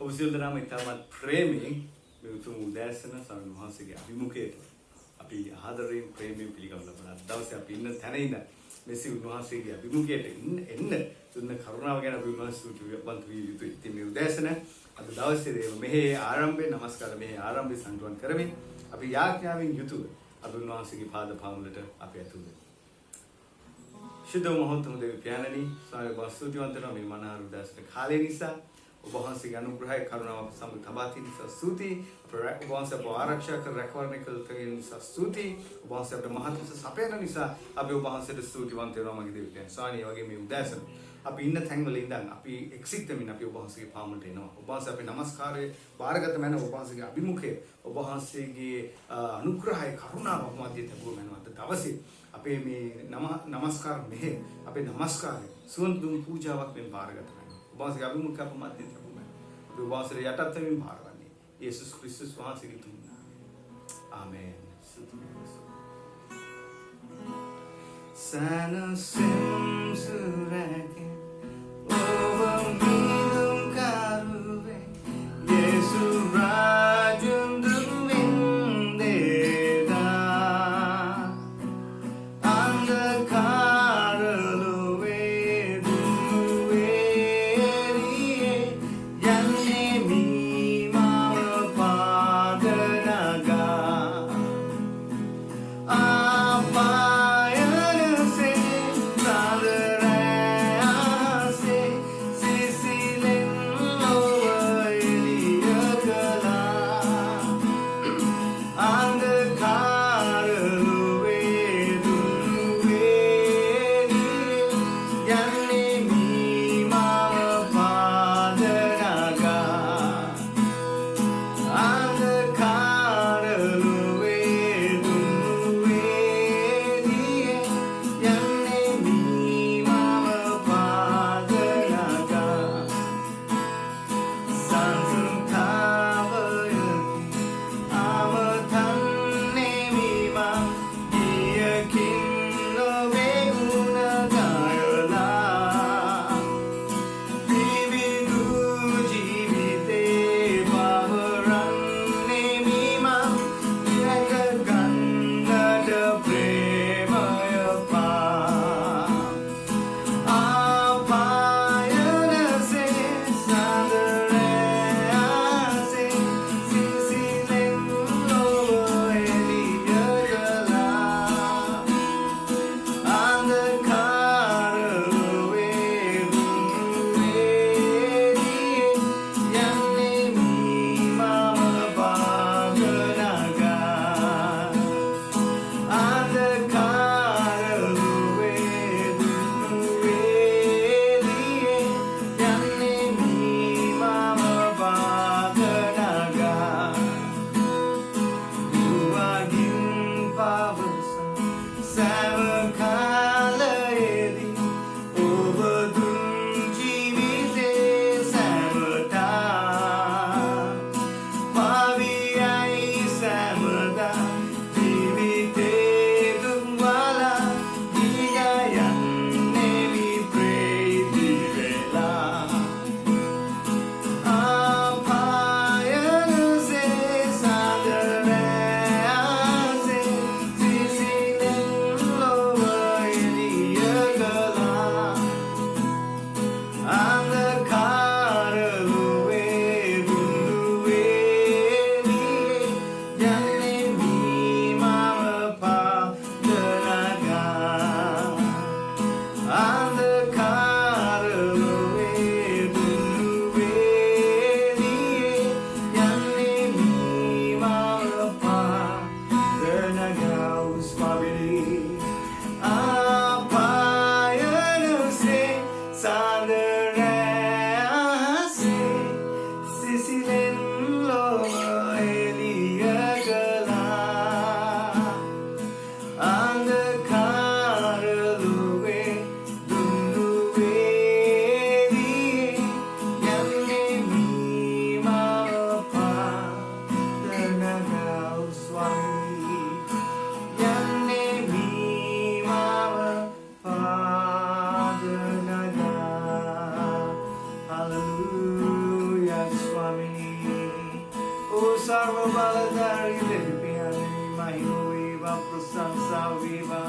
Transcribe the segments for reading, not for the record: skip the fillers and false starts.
ඔබසිල්දරාම ඉතාමත් ප්‍රේමයෙන් මේ උතුම් උදෑසන ස්වාමීන් වහන්සේගේ අභිමුඛයට අපි ආදරයෙන් ප්‍රේමයෙන් පිළිගන්න ලබන දවසේ අපි ඉන්න තැන ඉඳන් මෙසි උන්වහන්සේගේ අභිමුඛයට එන්න දුන්න කරුණාව ගැන අපි උන්වහන්සේට විය යුතුයි. ඉතින් මේ උදෑසන අද දවසේ දේව මෙහි ආරම්භයේ නමස්කාර මෙහි ආරම්භය සංග්‍රහණ කරමින් අපි යාඥාවෙන් යුතුව අපි උන්වහන්සේගේ පාද පාමුලට අපි ඇතුළු වෙමු. शुद्ध महोत्तम देव प्याननी स्वामी वास्तुतिवंतन में मनार उदास खाले निसा उपहासिक अनुग्रह करुणा सम तबाती निसा स्तुति उपहास आरक्षा कर रखवारने कल निसा स्तुति उपहास महत्व से सपेन निसा अभी उपहास स्तुतिवंत रामगे देव प्यान स्वामी वगे में उदासन अभी इन थैंगल इंदन अभी एक्सिट में अभी उपहास के पामुल टेनो उपहास अभी नमस्कार वारगत मैंने उपहास के अभिमुखे उपहास के अनुग्रह करुणा मध्य तबु मैंने मत दवसी අපේ මේ නමස්කාර මෙහෙ අපේ නමස්කාරය සුවඳුම් පූජාවක් මෙන් බාරගත වෙනවා. ඔබවහන්සේගේ අභිමුඛ අප මැදින් තිබුණා. අපි ඔබවහන්සේට යටත් වෙමින් බාරවන්නේ. යේසුස් ක්‍රිස්තුස් වහන්සේගේ තුන් නාමයෙන්. ආමේන්. සනසෙම් සුරකේ ඔබ මිදුම් කරුවේ යේසු රාජුන් Sarvabaladari Devyani Mahimaveva Prasansaveva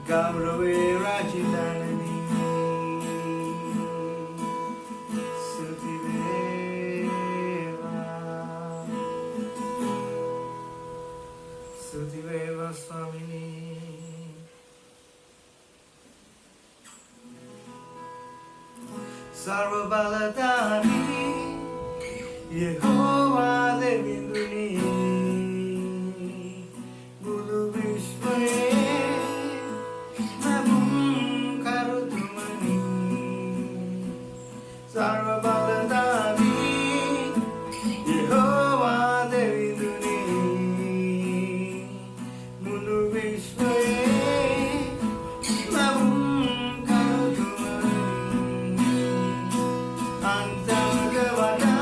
Gaurave Rajidanani Sutiveva Swamini Sarvabaladari Yehovah Devinduni Guru Vishwaye Nabum Karutumani Sarvabaladari Yehovah Devinduni Guru Vishwaye Nabum Karutumani Antagavada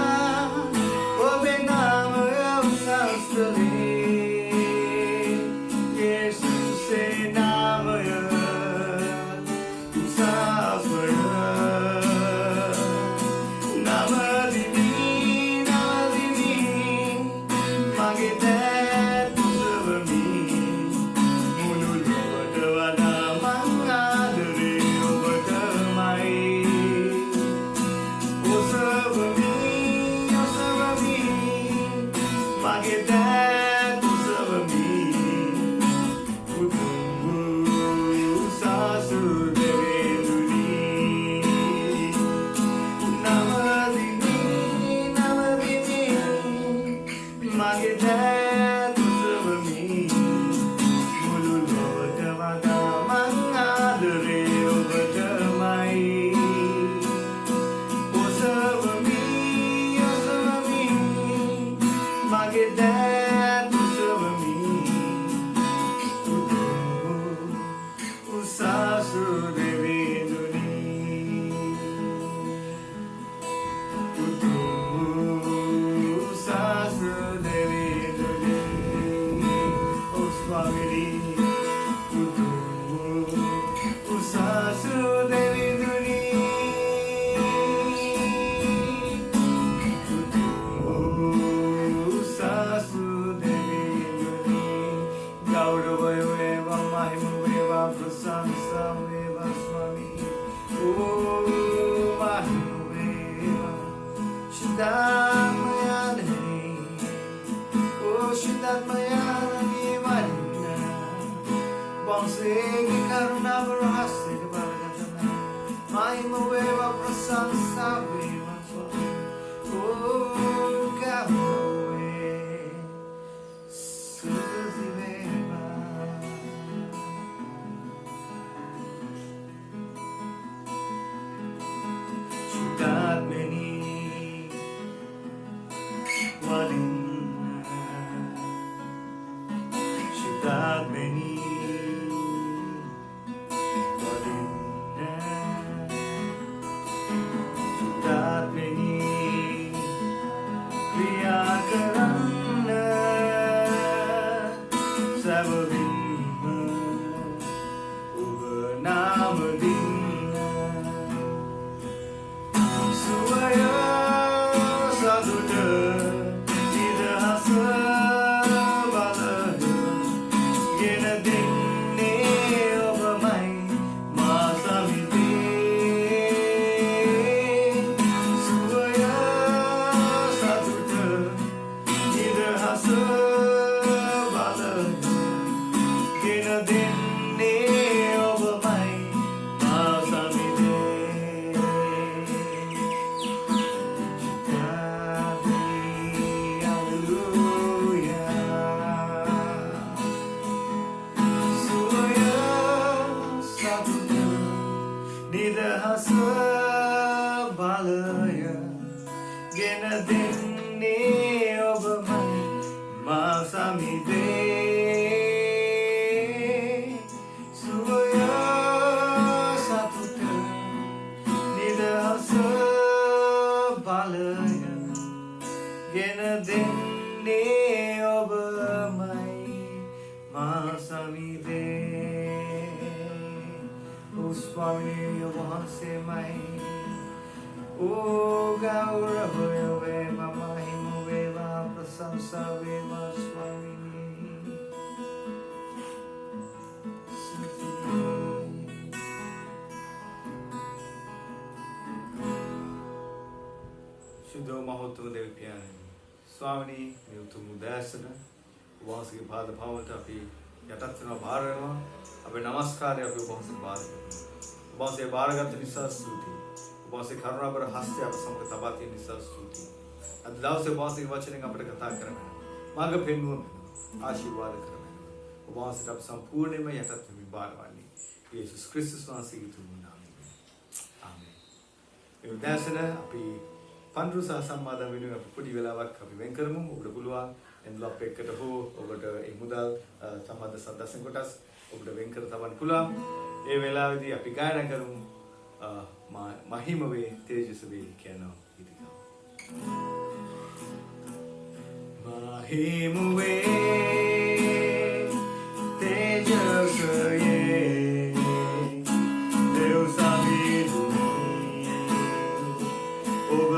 Swami Vahanse Mai O Gaura Bhayave Mama Himaveva සවේවා ස්වාමිනී शुद्ध महोत्सव देव प्यारे स्वामी මේ උතුම් උදෑසන වහන්සේගේ පාද පවලට අපි යටත් වෙනවා බාර වෙනවා අපේ নমස්කාරය අපි වහන්සේට බාර කරනවා වහන්සේ බාරගත් නිසා ස්තුතියි වහන්සේ කරුණාකර හස්තය අප සමග තබා තියෙන නිසා ස්තුතියි අද දවසේ වහන්සේගේ වචනෙන් අපිට කතා කරන්න මාර්ග පෙන්වුම ආශිර්වාද කරන්න වහන්සේට අප සම්පූර්ණයෙන්ම යටත් වෙමි බාරවන්නේ යේසුස් ක්‍රිස්තුස් වහන්සේගේ උතුම් නාමයෙන් ආමේන් ඒ උදෑසන අපි පන්රුසා සම්මාදම් වෙනුවෙන් අපි පොඩි වෙලාවක් අපි වෙන් කරමු. ඔබට පුළුවන් එන්වලොප් එකකට හෝ ඔබට ඒ මුදල් සම්බන්ධ සදස්යෙන් කොටස් ඔබට වෙන් කර තබන්න පුළුවන්. ඒ වෙලාවේදී අපි ගායනා කරමු මහිම වේ තේජස වේ කියන ගීතිකාව. මහිම වේ තේජස වේ දෙව් සමිතුනි ඔබ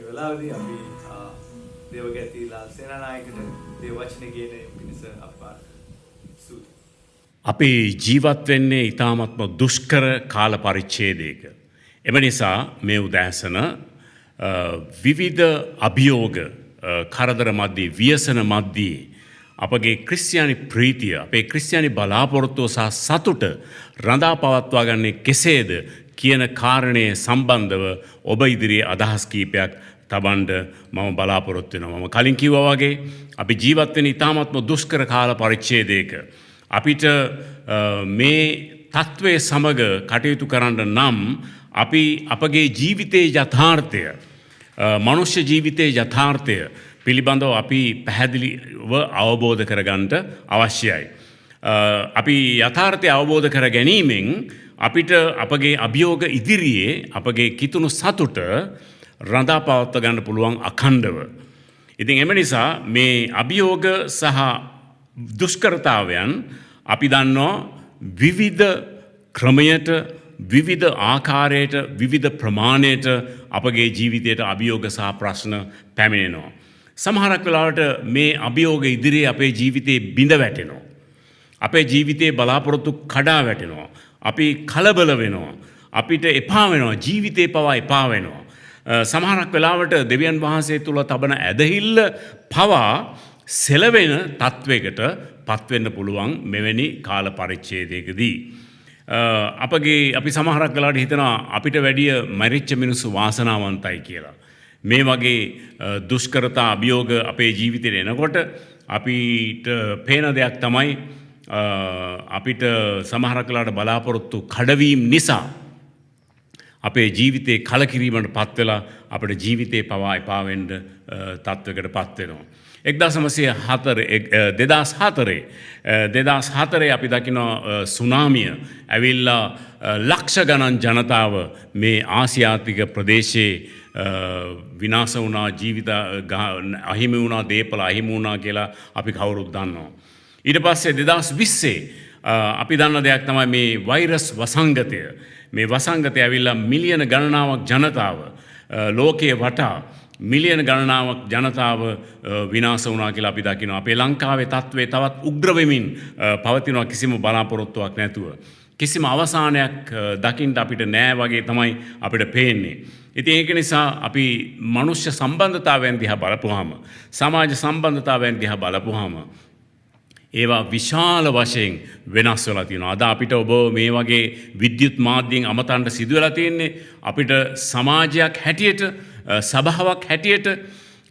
වෙලාවේදී අපි දේවගැති ලාල් සේනානායකට දේව වචනේ කියන පිණිස අප්පාර සූති. අපි ජීවත් වෙන්නේ ඊ타මත්ම දුෂ්කර කාල පරිච්ඡේදයක. එම නිසා මේ උදෑසන විවිධ අභියෝග කරදර මැද්දේ ව්‍යසන මැද්දේ අපගේ ක්‍රිස්තියානි ප්‍රීතිය අපේ ක්‍රිස්තියානි බලාපොරොත්තුව සහ සතුට රඳා පවත්වා ගන්නේ කෙසේද කියන කාරණය සම්බන්ධව ඔබ ඉදිරියේ අදහස් කීපයක් තබන්න මම බලාපොරොත්තු වෙනවා. මම කලින් කිව්වා වගේ අපි ජීවත් වෙන ඉතාමත්ම දුෂ්කර කාල පරිච්ඡේදයක අපිට මේ තත්වයේ සමග කටයුතු කරන්න නම් අපි අපගේ ජීවිතයේ යථාර්ථය මනුෂ්‍ය ජීවිතයේ යථාර්ථය පිළිබඳව අපි පැහැදිලිව අවබෝධ කරගන්නට අවශ්‍යයි. අපි යථාර්ථය අවබෝධ කර ගැනීමෙන් අපිට අපගේ අභියෝග ඉදිරියේ අපගේ කිතුණු සතුට රඳා පවත්වා ගන්න පුළුවන් අඛණ්ඩව. ඉතින් එම නිසා මේ අභියෝග සහ දුෂ්කරතාවයන් අපි දන්නවා විවිධ ක්‍රමයට විවිධ ආකාරයට විවිධ ප්‍රමාණයට අපගේ ජීවිතයට අභියෝග සහ ප්‍රශ්න පැමිණෙනවා. සමහරක් වෙලාවට මේ අභියෝග ඉදිරියේ අපේ ජීවිතේ බිඳ වැටෙනවා. අපේ ජීවිතේ බලාපොරොත්තු කඩා වැටෙනවා. අපි කලබල වෙනවා. අපිට එපා වෙනවා. ජීවිතේ පවා එපා වෙනවා. සමහරක් වෙලාවට දෙවියන් වහන්සේ තුල තබන ඇදහිල්ල පවා සෙලවෙන තත්වයකට පත්වෙන්න පුළුවන් මෙවැනි කාල පරිච්ඡේදයකදී. අපි සමහරක් වෙලාවට හිතනවා අපිට වැඩිය මරිච්ච මිනිස්සු වාසනාවන්තයි කියලා. මේ වගේ දුෂ්කරතා අභියෝග අපේ ජීවිතේට එනකොට අපිට පේන දෙයක් තමයි අපිට සමහරක් වෙලාවට බලාපොරොත්තු කඩවීම නිසා අපේ ජීවිතේ කලකිරීමට පත් වෙලා අපේ ජීවිතේ පවා එපා වෙන්න තත්වයකට පත් වෙනවා. 2004 අපි දකින සුනාමිය ඇවිල්ලා ලක්ෂ ගණන් ජනතාව මේ ආසියාතික ප්‍රදේශයේ විනාශ වුණා, ජීවිත අහිමි වුණා, දේපල අහිමි වුණා කියලා අපි කවුරුත් දන්නවා. ඊට පස්සේ 2020 අපි දන්න දෙයක් තමයි මේ වෛරස් වසංගතය. මේ වසංගතය ඇවිල්ලා මිලියන ගණනාවක් ජනතාව ලෝකයේ වටා මිලියන ගණනාවක් ජනතාව විනාශ වුණා කියලා අපි දකිනවා. අපේ ලංකාවේ තත්ත්වය තවත් උග්‍ර වෙමින් පවතිනවා කිසිම බලාපොරොත්තුවක් නැතුව. කිසිම අවසානයක් දකින්න අපිට නෑ වගේ තමයි අපිට පේන්නේ. ඉතින් ඒක නිසා අපි මනුෂ්‍ය සම්බන්ධතාවයන් දිහා බලපුවාම, සමාජ සම්බන්ධතාවයන් දිහා බලපුවාම ඒවා විශාල වශයෙන් වෙනස් වෙලා තියෙනවා. අද අපිට ඔබ මේ වගේ විද්‍යුත් මාධ්‍යයෙන් අමතන්න සිදු වෙලා තියෙන්නේ අපිට සමාජයක් හැටියට, සභාවක් හැටියට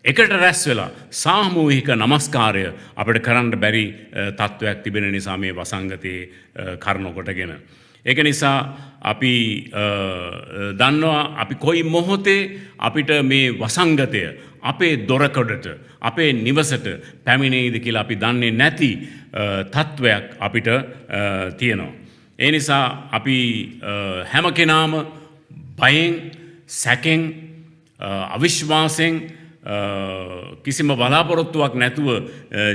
එකට රැස් වෙලා සාමූහික නමස්කාරය අපිට කරන්න බැරි තත්වයක් තිබෙන නිසා මේ වසංගතයේ කරුණ කොටගෙන. ඒක නිසා අපි දන්නවා අපි කොයි මොහොතේ අපිට මේ වසංගතය අපේ දොරකඩට, අපේ නිවසට පැමිණෙයිද කියලා අපි දන්නේ නැති තත්වයක් අපිට තියෙනවා. ඒ නිසා අපි හැම කෙනාම බයෙන්, සැකෙන්, අවිශ්වාසයෙන් කිසිම බලාපොරොත්තුවක් නැතුව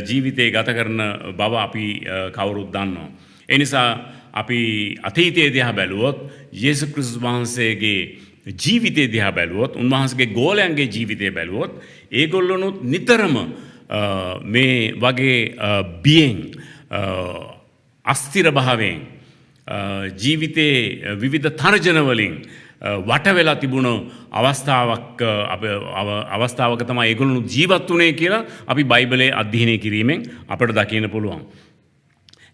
ජීවිතේ ගත කරන බව අපි කවුරුත් දන්නවා. ඒ නිසා අපි අතීතයේ දිහා බැලුවොත් යේසුස් ක්‍රිස්තුස් වහන්සේගේ ජීවිතය දිහා බැලුවොත්, උන්වහන්සේගේ ගෝලයන්ගේ ජීවිතය බැලුවොත්, ඒගොල්ලොනුත් නිතරම මේ වගේ බියෙන්, අස්තිර භාවයෙන්, ජීවිතයේ විවිධ තර්ජන වලින් වට වෙලා තිබුණු අවස්ථාවක තමයි ඒගොල්ලොනුත් ජීවත් වුණේ කියලා අපි බයිබලයේ අධ්‍යයනය කිරීමෙන් අපට දකින්න පුළුවන්.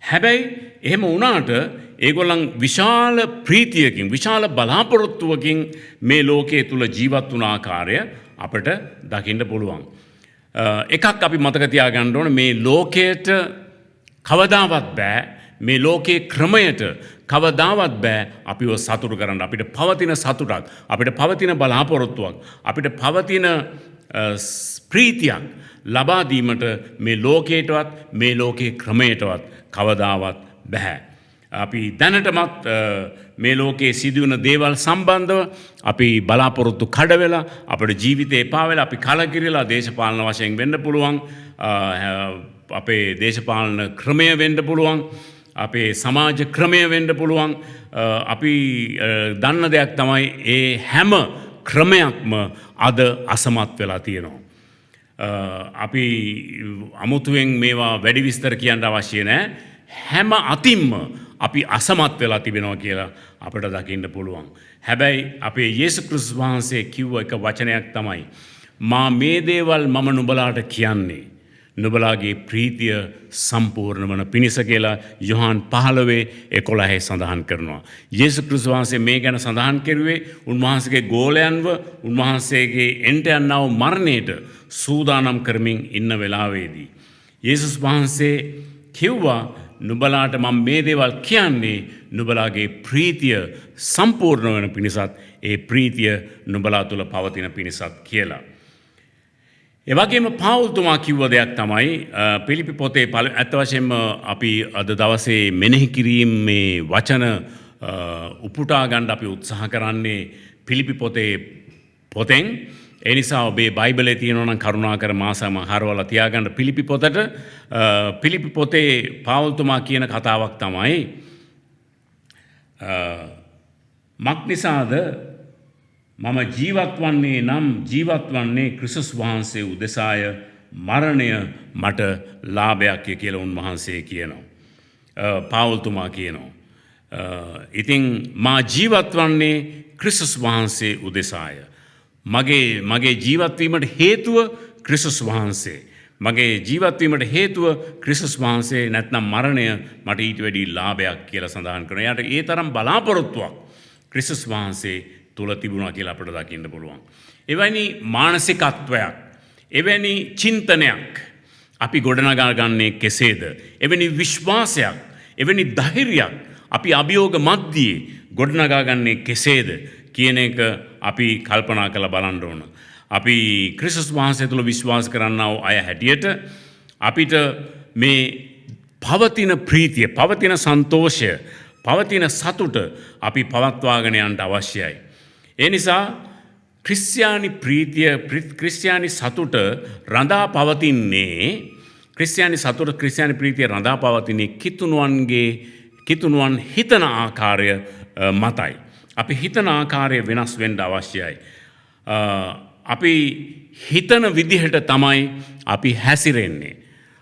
හැබැයි එහෙම වුණාට ඒගොල්ලන් විශාල ප්‍රීතියකින්, විශාල බලාපොරොත්තුවකින් මේ ලෝකයේ තුල ජීවත් වුණ ආකාරය අපට දකින්න පුළුවන්. එකක් අපි මතක තියාගන්න ඕනේ, මේ ලෝකයට කවදාවත් බෑ, මේ ලෝකයේ ක්‍රමයට කවදාවත් බෑ අපිව සතුටු කරන්න. අපිට පවතින සතුටක්, අපිට පවතින බලාපොරොත්තුවක්, අපිට පවතින ප්‍රීතියක් ලබා දීමට මේ ලෝකයටවත්, මේ ලෝකයේ ක්‍රමයටවත් කවදාවත් බෑ. අපි දැනටමත් මේ ලෝකයේ සිදුවන දේවල් සම්බන්ධව අපි බලාපොරොත්තු කඩ වෙලා, අපේ ජීවිතේ එපා වෙලා, අපි කලකිරිලා දේශපාලන වශයෙන් වෙන්න පුළුවන්, අපේ දේශපාලන ක්‍රමය වෙන්න පුළුවන්, අපේ සමාජ ක්‍රමය වෙන්න පුළුවන්. අපි දන්න දෙයක් තමයි ඒ හැම ක්‍රමයක්ම අද අසමත් වෙලා තියෙනවා. අපි අමුතුවෙන් මේවා වැඩි විස්තර කියන්න අවශ්‍ය නැහැ. හැම අතින්ම අපි අසමත් වෙලා තිබෙනවා කියලා අපිට දකින්න පුළුවන්. හැබැයි අපේ යේසුස් ක්‍රිස්තුස් වහන්සේ කිව්ව එක වචනයක් තමයි, මා මේ දේවල් මම නුඹලාට කියන්නේ නුඹලාගේ ප්‍රීතිය සම්පූර්ණ වන පිණිස කියලා යොහාන් 15:11 සඳහන් කරනවා. යේසුස් ක්‍රිස්තුස් වහන්සේ මේ ගැන සඳහන් කරුවේ උන්වහන්සේගේ ගෝලයන්ව උන්වහන්සේගේ එන්ට යන්නව මරණයට සූදානම් කරමින් ඉන්න වෙලාවේදී යේසුස් වහන්සේ කිව්වා, නුඹලාට මම මේ දේවල් කියන්නේ නුඹලාගේ ප්‍රීතිය සම්පූර්ණ වන පිණිසත්, ඒ ප්‍රීතිය නුඹලා තුල පවතින පිණිසත් කියලා. ඒ වගේම පාවුල්තුමා කිව්ව දෙයක් තමයි පිලිපි පොතේ ඇත්ත වශයෙන්ම අපි අද දවසේ මෙනෙහි කිරීමේ වචන උපුටා ගන්න අපි උත්සාහ කරන්නේ පිලිපි පොතෙන්. ඒ නිසා ඔබේ බයිබලයේ තියෙනවා නම් කරුණාකර මාසම හරවලා තියාගන්න පිලිපි පොතට. පිලිපි පොතේ පාවුල්තුමා කියන කතාවක් තමයි, මක්නිසාද මම ජීවත් වන්නේ නම් ජීවත් වන්නේ ක්‍රිස්තුස් වහන්සේ උදෙසාය, මරණය මට ලාභයක්ය කියලා උන්වහන්සේ කියනවා. පාවුල්තුමා කියනවා. ඉතින් මා ජීවත් වන්නේ ක්‍රිස්තුස් වහන්සේ උදෙසාය. මගේ ජීවත් වීමට හේතුව ක්‍රිස්තුස් වහන්සේ. මගේ ජීවත් වීමට හේතුව ක්‍රිස්තුස් වහන්සේ, නැත්නම් මරණය මට ඊට වැඩි ලාභයක් කියලා සඳහන් කරනවා. එයාට ඒ තරම් බලාපොරොත්තුවක් ක්‍රිස්තුස් වහන්සේ තුල තිබුණා කියලා අපිට දකින්න පුළුවන්. එවැනි මානසිකත්වයක්, එවැනි චින්තනයක් අපි ගොඩනගා ගන්නේ කෙසේද? එවැනි විශ්වාසයක්, එවැනි ධෛර්යයක් අපි අභියෝග මැද්දේ ගොඩනගා ගන්නේ කෙසේද කියන එක අපි කල්පනා කරලා බලන්න ඕන. අපි ක්‍රිස්තුස් වහන්සේ තුළ විශ්වාස කරන්නා වූ අය හැටියට අපිට මේ පවතින ප්‍රීතිය, පවතින සන්තෝෂය, පවතින සතුට අපි පවත්වාගෙන යන්න අවශ්‍යයි. ඒ නිසා ක්‍රිස්තියානි ප්‍රීතිය, ක්‍රිස්තියානි සතුට රඳා පවතින්නේ, ක්‍රිස්තියානි ප්‍රීතිය රඳා පවතින්නේ කිතුණුවන් හිතන ආකාරය මතයි. අපි හිතන ආකාරය වෙනස් වෙන්න අවශ්‍යයි. අපි හිතන විදිහට තමයි අපි හැසිරෙන්නේ.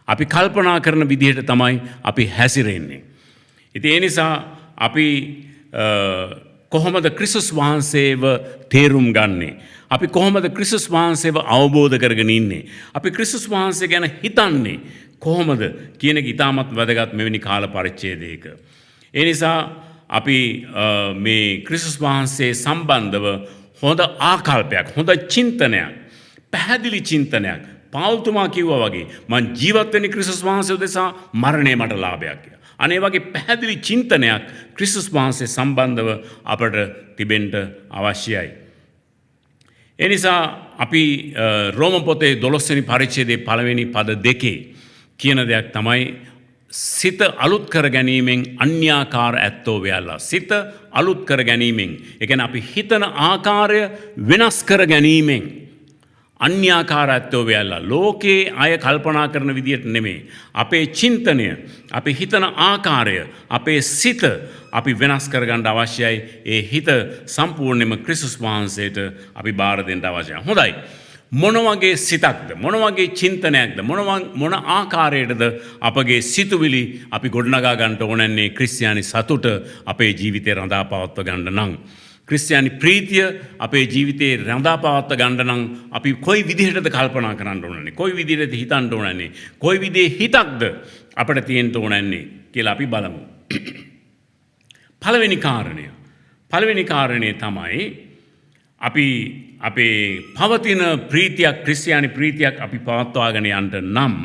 අපි කල්පනා කරන විදිහට තමයි අපි හැසිරෙන්නේ. ඉතින් ඒ නිසා අපි කොහොමද ක්‍රිස්තුස් වහන්සේව තේරුම් ගන්නේ? අපි කොහොමද ක්‍රිස්තුස් වහන්සේව අවබෝධ කරගෙන ඉන්නේ? අපි ක්‍රිස්තුස් වහන්සේ ගැන හිතන්නේ කොහොමද කියන එක ඉතාමත් වැදගත් මෙවැනි කාල පරිච්ඡේදයක. ඒ නිසා අපි මේ ක්‍රිස්තුස් වහන්සේ සම්බන්ධව හොඳ ආකල්පයක්, හොඳ චින්තනයක්, පැහැදිලි චින්තනයක් පාවුල්තුමා කිව්වා වගේ මං ජීවත් වෙන්නේ ක්‍රිස්තුස් වහන්සේ උදෙසා, මරණය මට ලාභයක් කියලා. අනේ වගේ පැහැදිලි චින්තනයක් ක්‍රිස්තුස් වහන්සේ සම්බන්ධව අපට තිබෙන්න අවශ්‍යයි. ඒ නිසා අපි රෝම පොතේ 12 වෙනි පරිච්ඡේදයේ පළවෙනි පද දෙකේ කියන දෙයක් තමයි සිත අලුත් කර ගැනීමෙන් අන්‍යාකාර ඇත්තෝ වෙයල්ලා. සිත අලුත් කර ගැනීමෙන්, ඒ කියන්නේ අපි හිතන ආකාරය වෙනස් කර ගැනීමෙන් අන්‍යාකාර ඇත්තෝ වෙයල්ලා. ලෝකේ අය කල්පනා කරන විදියට නෙමෙයි. අපේ චින්තනය, අපි හිතන ආකාරය, අපේ සිත අපි වෙනස් කරගන්න අවශ්‍යයි. ඒ හිත සම්පූර්ණයෙන්ම ක්‍රිස්තුස් වහන්සේට අපි බාර දෙන්න අවශ්‍යයි. හොඳයි. මොන වගේ සිතක්ද, මොන වගේ චින්තනයක්ද, මොන ආකාරයටද අපගේ සිතුවිලි අපි ගොඩනගා ගන්නට ඕනන්නේ ක්‍රිස්තියානි සතුට අපේ ජීවිතේ රඳා පවත්ව ගන්න නම්, ක්‍රිස්තියානි ප්‍රීතිය අපේ ජීවිතේ රඳා පවත්ව ගන්න නම් අපි කොයි විදිහටද කල්පනා කරන්න ඕනන්නේ, කොයි විදිහටද හිතන්න ඕනන්නේ, කොයි විදිහේ හිතක්ද අපිට තියෙන්න ඕනන්නේ කියලා අපි බලමු. පළවෙනි කාරණය තමයි අපි අපේ පවතින ප්‍රීතියක්, ක්‍රිස්තියානි ප්‍රීතියක් අපි පවත්වාගෙන යන්න නම්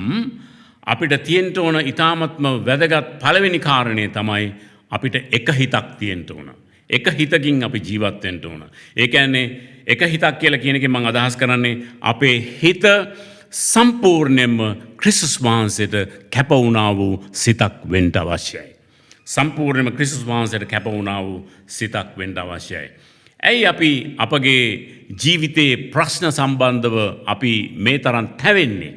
අපිට තියෙන්න ඕන ඊ타මත්ම වැදගත් පළවෙනි කාරණය තමයි අපිට එක හිතක් තියෙන්න ඕන. එක හිතකින් අපි ජීවත් වෙන්න ඕන. ඒ කියන්නේ එක හිතක් කියලා කියන එකෙන් මම අදහස් කරන්නේ අපේ හිත සම්පූර්ණයෙන්ම ක්‍රිස්තුස් වහන්සේට කැප වුණා වූ සිතක් වෙන්න අවශ්‍යයි. සම්පූර්ණයෙන්ම ක්‍රිස්තුස් වහන්සේට කැප වුණා වූ සිතක් වෙන්න අවශ්‍යයි. ඇයි අපි අපගේ ජීවිතයේ ප්‍රශ්න සම්බන්ධව අපි මේ තරම් තැවෙන්නේ?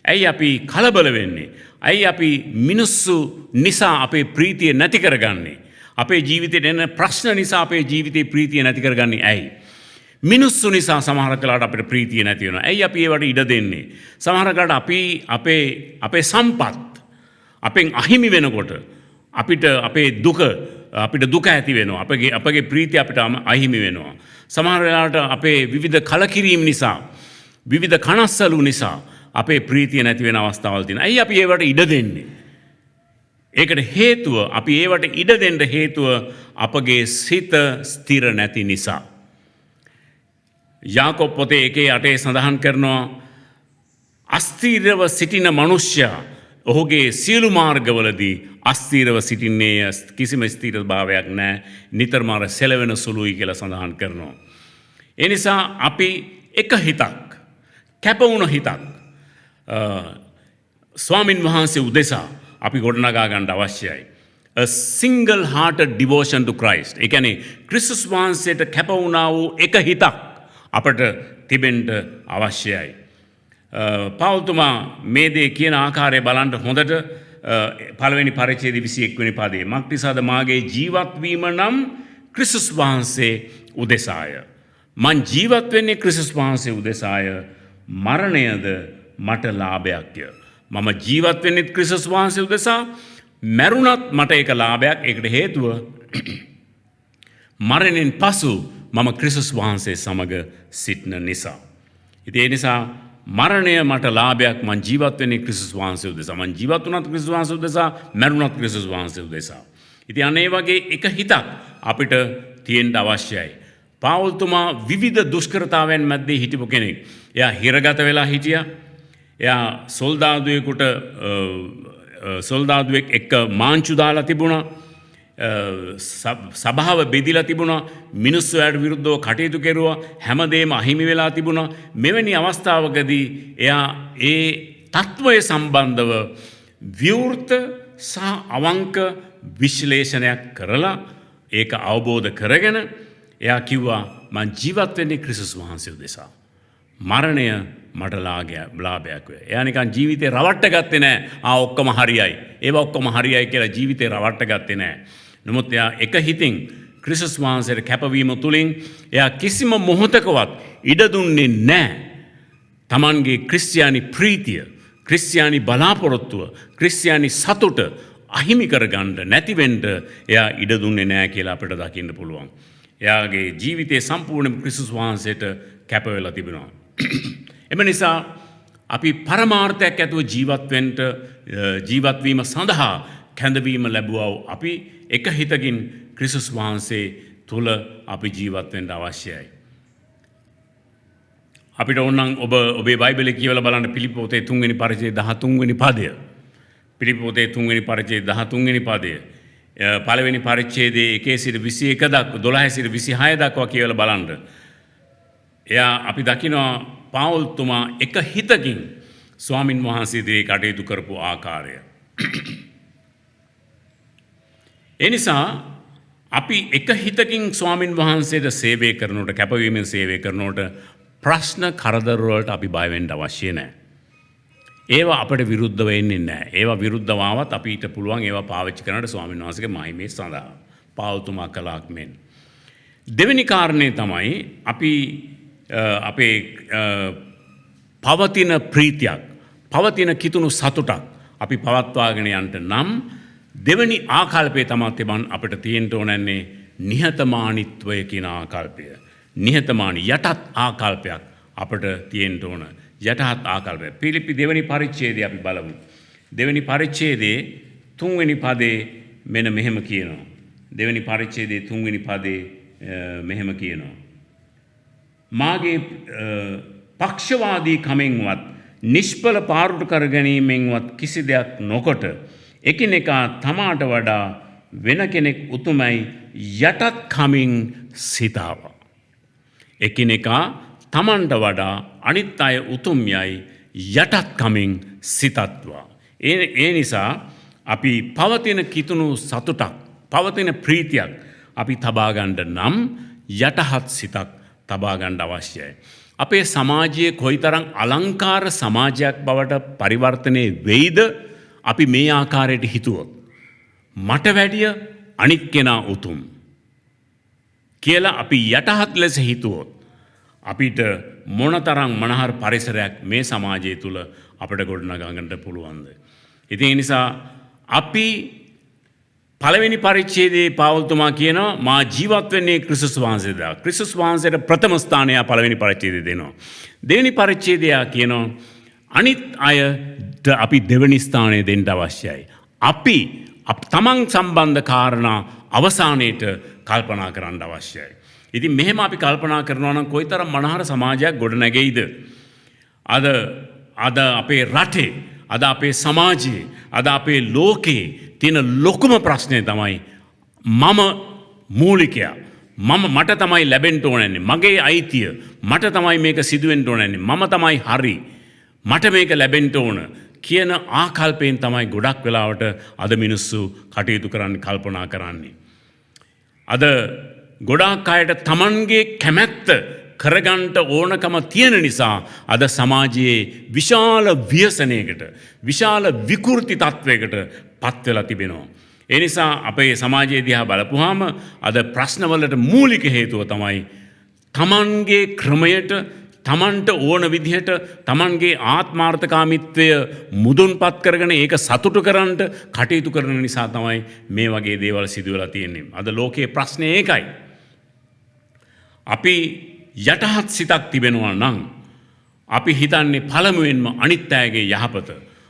ඇයි අපි කලබල වෙන්නේ? ඇයි අපි මිනිස්සු නිසා අපේ ප්‍රීතිය නැති කරගන්නේ? අපේ ජීවිතේට එන ප්‍රශ්න නිසා අපේ ජීවිතේ ප්‍රීතිය නැති කරගන්නේ ඇයි? මිනිස්සු නිසා සමහර වෙලාවට අපිට ප්‍රීතිය නැති වෙනවා. ඇයි අපි ඒවට ඉඩ දෙන්නේ? සමහර වෙලාවට අපි අපේ සම්පත් අපෙන් අහිමි වෙනකොට අපිට අපිට දුක ඇති වෙනවා. අපගේ ප්‍රීතිය අපිට අහිමි වෙනවා. සමහර වෙලාවට අපේ විවිධ කලකිරීම නිසා, විවිධ කනස්සලු නිසා අපේ ප්‍රීතිය නැති වෙන අවස්ථාවල් තියෙනවා. ඇයි අපි ඒවට ඉඩ දෙන්නේ? ඒකට හේතුව, අපි ඒවට ඉඩ දෙන්න හේතුව අපගේ සිත ස්ථිර නැති නිසා. යාකෝබ් පොතේ 1:8 සඳහන් කරනවා අස්ථිරව සිටින මනුෂ්‍යයා ඔහුගේ සියලු මාර්ගවලදී අස්ථිරව සිටින්නේ, කිසිම ස්ථිරභාවයක් නැහැ, නිතරම සෙලවෙන සුළුයි කියලා සඳහන් කරනවා. ඒ නිසා අපි එක හිතක්, කැපවුණ හිතක් ස්වාමින් වහන්සේ උදෙසා අපි ගොඩනගා ගන්න අවශ්‍යයි. A single hearted devotion to Christ. ඒ කියන්නේ ක්‍රිස්තුස් වහන්සේට කැප වුණා වූ එක හිතක් අපට තිබෙන්න අවශ්‍යයි. පාවුල්තුමා මේ දේ කියන ආකාරය බලන්න හොඳට පළවෙනි පරිච්ඡේදයේ 21 වෙනි පදයේ මක්නිසාද මාගේ ජීවත් වීම නම් ක්‍රිස්තුස් වහන්සේ උදෙසාය. මං ජීවත් වෙන්නේ ක්‍රිස්තුස් වහන්සේ උදෙසාය. මරණයද මට ලාභයක්ය. මම ජීවත් වෙන්නේ ක්‍රිස්තුස් වහන්සේ උදෙසා, මැරුණත් මට ඒක ලාභයක්. ඒකට හේතුව මරණයෙන් පසු මම ක්‍රිස්තුස් වහන්සේ සමග සිටින නිසා. ඉතින් ඒ නිසා මරණය මට ලාභයක්. මං ජීවත් වෙන්නේ ක්‍රිස්තුස් වහන්සේ උදෙසා. මං ජීවත් වුණත් ක්‍රිස්තුස් වහන්සේ උදෙසා, මැරුණත් ක්‍රිස්තුස් වහන්සේ උදෙසා. ඉතින් අනේ වගේ එක හිතක් අපිට තියෙන්න අවශ්‍යයි. පාවුල්තුමා විවිධ දුෂ්කරතාවයන් මැද්දේ හිටපු කෙනෙක්. එයා හිරගත වෙලා හිටියා. එයා සොල්දාදුවෙක් එක්ක මාංචු දාලා තිබුණා. සභාව බෙදිලා තිබුණා, මිනිස්සු යාට විරුද්ධව කටයුතු කෙරුවා, හැමදේම අහිමි වෙලා තිබුණා. මෙවැනි අවස්ථාවකදී එයා ඒ තත්වය සම්බන්ධව විවෘත සහ අවංක විශ්ලේෂණයක් කරලා ඒක අවබෝධ කරගෙන එයා කිව්වා මං ජීවත් වෙන්නේ ක්‍රිස්තුස් වහන්සේ උදෙසා. මරණය මට ලාභයක් වේ. එයා නිකන් ජීවිතේ රවට්ට ගත්තේ නැහැ. ඔක්කොම හරියයි. ඒවා ඔක්කොම හරියයි කියලා ජීවිතේ රවට්ට ගත්තේ නැහැ. නමුත් එයා එක හිතින් ක්‍රිස්තුස් වහන්සේට කැපවීම තුලින් එයා කිසිම මොහොතකවත් ඉඩ දුන්නේ නැහැ. Tamanගේ ක්‍රිස්තියානි ප්‍රීතිය, ක්‍රිස්තියානි බලාපොරොත්තුව, ක්‍රිස්තියානි සතුට අහිමි කරගන්න නැති වෙන්න එයා ඉඩ දුන්නේ නැහැ කියලා අපිට දකින්න පුළුවන්. එයාගේ ජීවිතේ සම්පූර්ණයෙන්ම ක්‍රිස්තුස් වහන්සේට කැප වෙලා තිබෙනවා. එම නිසා අපි පරමාර්ථයක් ඇතුව ජීවත් වීම සඳහා කැඳවීම ලැබුවා. අපි එක හිතකින් ක්‍රිස්තුස් වහන්සේ තුල අපි ජීවත් වෙන්න අවශ්‍යයි. අපිට ඕනනම් ඔබේ බයිබලයේ කියවලා බලන්න පිලිප්පි පොතේ 3 වෙනි පරිච්ඡේදය 13 වෙනි පදය. පිලිප්පි පොතේ 3 වෙනි පරිච්ඡේදය 13 වෙනි පදය. පළවෙනි පරිච්ඡේදයේ 1 සිට 21 දක්වා 12 සිට 26 දක්වා කියවලා බලන්න. එයා අපි දකිනවා පාවුල්තුමා එක හිතකින් ස්වාමින් වහන්සේ ඉදිරියේ කටයුතු කරපු ආකාරය. ඒ නිසා අපි එක හිතකින් ස්වාමින් වහන්සේට සේවය කරනකොට, කැපවීමෙන් සේවය කරනකොට ප්‍රශ්න කරදර වලට අපි බය වෙන්න අවශ්‍ය නැහැ. ඒවා අපිට විරුද්ධ වෙන්නේ නැහැ. ඒවා විරුද්ධව ආවත් අපිට පුළුවන් ඒවා පාවිච්චි කරන්නට ස්වාමින් වහන්සේගේ මහිමේ සඳහා. පාවුල්තුමා කළාක් මෙන්. දෙවෙනි කාරණේ තමයි අපි අපේ පවතින ප්‍රීතියක්, පවතින කිතුණු සතුටක් අපි පවත්වාගෙන යන්න නම් දෙවෙනි ආකල්පය තමයි තිබන් අපිට තියෙන්න ඕනන්නේ නිහතමානීත්වය කියන ආකල්පය. නිහතමානී යටත් ආකල්පයක් අපිට තියෙන්න ඕන. යටත් ආකල්පය. පිලිප්පි දෙවෙනි පරිච්ඡේදය අපි බලමු. දෙවෙනි පරිච්ඡේදයේ 3 වෙනි පදේ මෙන්න මෙහෙම කියනවා. දෙවෙනි පරිච්ඡේදයේ 3 වෙනි පදේ මෙහෙම කියනවා. මාගේ පක්ෂවාදී කමෙන්වත් නිෂ්ඵල පාරුට කර ගැනීමෙන්වත් කිසි දෙයක් නොකොට එකිනෙකා තමාට වඩා වෙන කෙනෙක් උතුමයි යටත් කමින් සිතාවා. එකිනෙකා තමන්ට වඩා අනිත් අය උතුම් යයි යටත් කමින් සිතත්වා. ඒ නිසා අපි පවතින කිතුණු සතුටක්, පවතින ප්‍රීතියක් අපි තබා ගන්න නම් යටහත් සිතක් තබා ගන්න අවශ්‍යයි. අපේ සමාජයේ කොයිතරම් අලංකාර සමාජයක් බවට පරිවර්තනය වෙයිද අපි මේ ආකාරයට හිතුවොත්. මට වැඩිය අනිත් කෙනා උතුම් කියලා අපි යටහත් ලෙස හිතුවොත් අපිට මොනතරම් මනහර පරිසරයක් මේ සමාජය තුල අපිට ගොඩනගා ගන්නට පුළුවන්ද? ඉතින් ඒ නිසා අපි පළවෙනි පරිච්ඡේදයේ පාවුල්තුමා කියනවා මා ජීවත් වෙන්නේ ක්‍රිස්තුස් වහන්සේදා. ක්‍රිස්තුස් වහන්සේට ප්‍රථම ස්ථානය පළවෙනි පරිච්ඡේදයේ දෙනවා. දෙවෙනි පරිච්ඡේදය කියනවා අනිත් අයට අපි දෙවෙනි ස්ථානය දෙන්න අවශ්‍යයි. අපි තමන් සම්බන්ධ කාරණා අවසානයේට කල්පනා කරන්න අවශ්‍යයි. ඉතින් මෙහෙම අපි කල්පනා කරනවා නම් කොයිතරම් මනහර සමාජයක් ගොඩනැගෙයිද? අද අපේ රටේ, අද අපේ සමාජයේ, අද අපේ ලෝකේ තියෙන ලොකුම ප්‍රශ්නේ තමයි මම මූලිකයා. මට තමයි ලැබෙන්න ඕනන්නේ. මගේ අයිතිය. මට තමයි මේක සිදුවෙන්න ඕනන්නේ. මම තමයි හරි. මට මේක ලැබෙන්න ඕන කියන ආකල්පයෙන් තමයි ගොඩක් වෙලාවට අද මිනිස්සු කටයුතු කරන්නේ, කල්පනා කරන්නේ. අද ගොඩාක් අයට තමන්ගේ කැමැත්ත කරගන්නට ඕනකම තියෙන නිසා අද සමාජයේ විශාල ව්‍යසනයකට, විශාල විකෘති තත්වයකට පත් වෙලා තිබෙනවා. ඒ නිසා අපේ සමාජයේ දිහා බලපුවාම අද ප්‍රශ්නවලට මූලික හේතුව තමයි තමන්ගේ ක්‍රමයට, තමන්ට ඕන විදිහට තමන්ගේ ආත්මාර්ථකාමීත්වය මුදුන්පත් කරගෙන ඒක සතුටු කරන්න කටයුතු කරන නිසා තමයි මේ වගේ දේවල් සිදු වෙලා තියෙන්නේ. අද ලෝකයේ ප්‍රශ්නේ ඒකයි. අපි යටහත් සිතක් තිබෙනවා නම් අපි හිතන්නේ පළමුවෙන්ම අනිත් අයගේ යහපත,